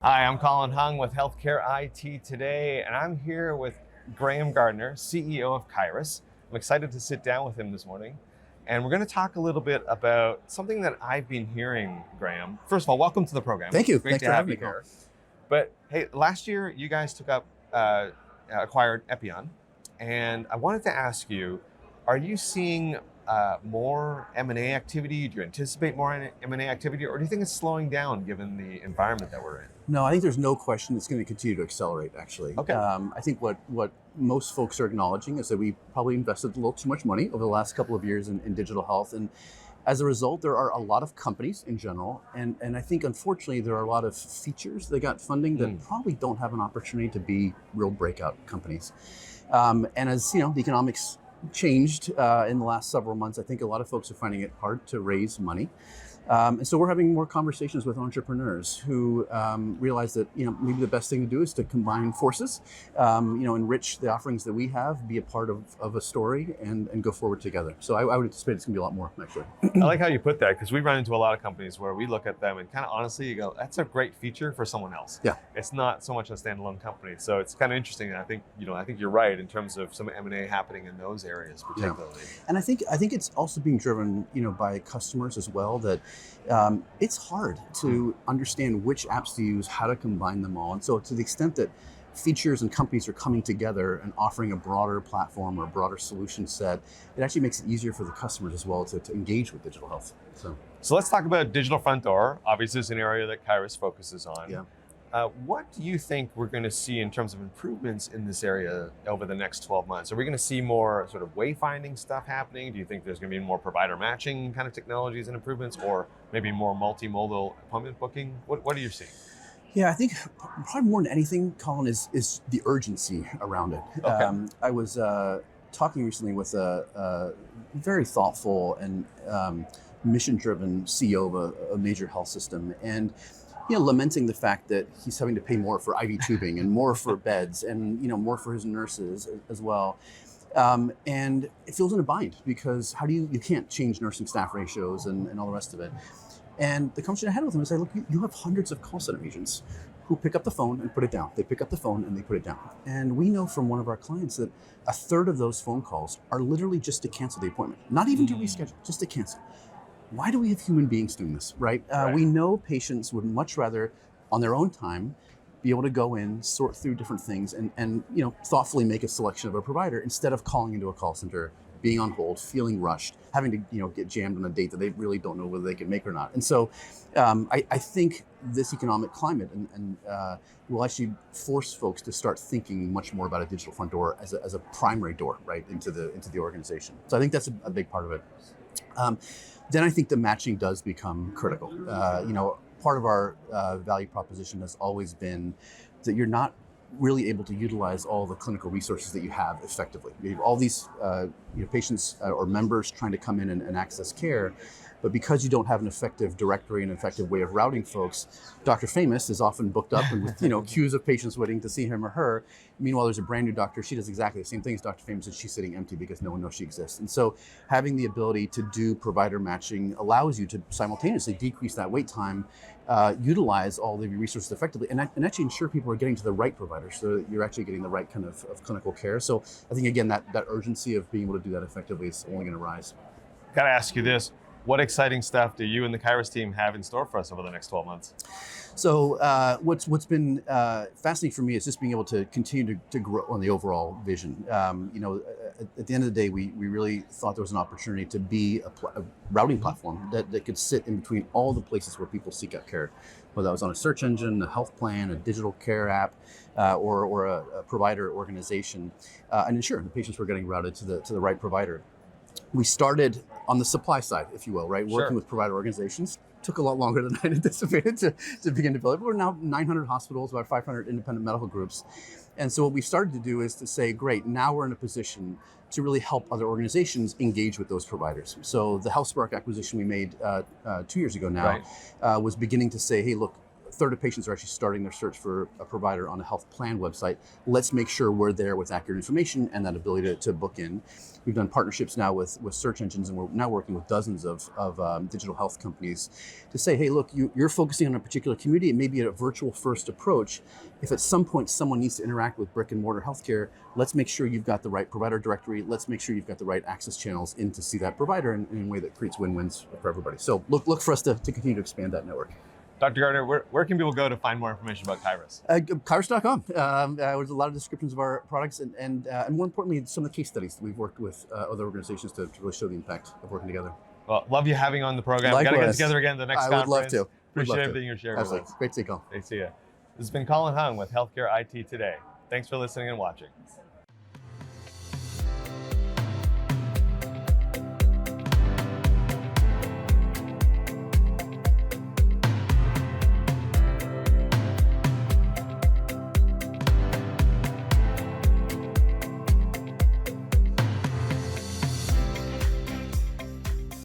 Hi, I'm Colin Hung with Healthcare IT Today, and I'm here with Gardner, CEO of Kyruus. I'm excited to sit down with him this morning, and we're going to talk a little bit about something that I've been hearing, Graham. First of all, welcome to the program. Thank you. Great Thanks to for have having you me, here. But hey, last year you guys acquired ePion, and I wanted to ask you, are you seeing more M&A activity? Do you anticipate more M&A activity, or do you think it's slowing down given the environment that we're in? No, I think there's no question it's going to continue to accelerate, actually. Okay. I think what most folks are acknowledging is that we probably invested a little too much money over the last couple of years in digital health. And as a result, there are a lot of companies in general. And I think, unfortunately, there are a lot of features that got funding that probably don't have an opportunity to be real breakout companies. And as you know, the economics changed in the last several months, I think a lot of folks are finding it hard to raise money. And so we're having more conversations with entrepreneurs who realize that maybe the best thing to do is to combine forces, enrich the offerings that we have, be a part of a story, and go forward together. So I would anticipate it's going to be a lot more, actually. I like how you put that, because we run into a lot of companies where we look at them and kind of honestly you go, that's a great feature for someone else. Yeah. It's not so much a standalone company. So it's kind of interesting. And I think you're right in terms of some M&A happening in those areas particularly. Yeah. And I think it's also being driven, by customers as well, that it's hard to understand which apps to use, how to combine them all. And so to the extent that features and companies are coming together and offering a broader platform or a broader solution set, it actually makes it easier for the customers as well to engage with digital health. So let's talk about digital front door. Obviously, it's an area that Kyruus focuses on. Yeah. What do you think we're going to see in terms of improvements in this area over the next 12 months? Are we going to see more sort of wayfinding stuff happening? Do you think there's going to be more provider matching kind of technologies and improvements, or maybe more multimodal appointment booking? What are you seeing? Yeah, I think probably more than anything, Colin, is the urgency around it. Okay. I was talking recently with a very thoughtful and mission-driven CEO of a major health system, and lamenting the fact that he's having to pay more for IV tubing and more for beds and more for his nurses as well. And it feels in a bind because you can't change nursing staff ratios and all the rest of it. And the conversation I had with him is, look, you have hundreds of call center agents who pick up the phone and put it down. They pick up the phone and they put it down. And we know from one of our clients that a third of those phone calls are literally just to cancel the appointment, not even to reschedule, just to cancel. Why do we have human beings doing this, right? We know patients would much rather, on their own time, be able to go in, sort through different things, and thoughtfully make a selection of a provider instead of calling into a call center, being on hold, feeling rushed, having to get jammed on a date that they really don't know whether they can make or not. And so I think this economic climate and will actually force folks to start thinking much more about a digital front door as a primary door, right, into the organization. So I think that's a big part of it. Then I think the matching does become critical. Part of our value proposition has always been that you're not really able to utilize all the clinical resources that you have effectively. You have all these patients or members trying to come in and access care, but because you don't have an effective directory and an effective way of routing folks, Dr. Famous is often booked up and with queues of patients waiting to see him or her. Meanwhile, there's a brand new doctor. She does exactly the same thing as Dr. Famous, and she's sitting empty because no one knows she exists. And so having the ability to do provider matching allows you to simultaneously decrease that wait time, utilize all the resources effectively, and actually ensure people are getting to the right provider so that you're actually getting the right kind of clinical care. So I think, again, that urgency of being able to do that effectively is only going to rise. Got to ask you this. What exciting stuff do you and the Kyruus team have in store for us over the next 12 months? So what's been fascinating for me is just being able to continue to grow on the overall vision. At the end of the day, we really thought there was an opportunity to be a routing platform that could sit in between all the places where people seek out care, whether that was on a search engine, a health plan, a digital care app, or a provider organization, and ensure the patients were getting routed to the right provider. We started on the supply side, if you will, right? Working with provider organizations. Took a lot longer than I anticipated to begin to build it. We're now 900 hospitals, about 500 independent medical groups. And so what we started to do is to say, great, now we're in a position to really help other organizations engage with those providers. So the HealthSpark acquisition we made 2 years ago now was beginning to say, hey, look, third of patients are actually starting their search for a provider on a health plan website. Let's make sure we're there with accurate information and that ability to book in. We've done partnerships now with search engines, and we're now working with dozens of digital health companies to say, hey, look, you're focusing on a particular community. It may be a virtual first approach. If at some point someone needs to interact with brick and mortar healthcare, let's make sure you've got the right provider directory. Let's make sure you've got the right access channels in to see that provider in a way that creates win-wins for everybody. So look for us to continue to expand that network. Dr. Gardner, where can people go to find more information about Kyruus? Kyruus.com. There's a lot of descriptions of our products and more importantly, some of the case studies that we've worked with other organizations to really show the impact of working together. Well, love you having on the program. Likewise. Got to get together again at the next conference. I would love to. Appreciate everything you're sharing with us. Great to see you, Colin. Great to see you. This has been Colin Hung with Healthcare IT Today. Thanks for listening and watching.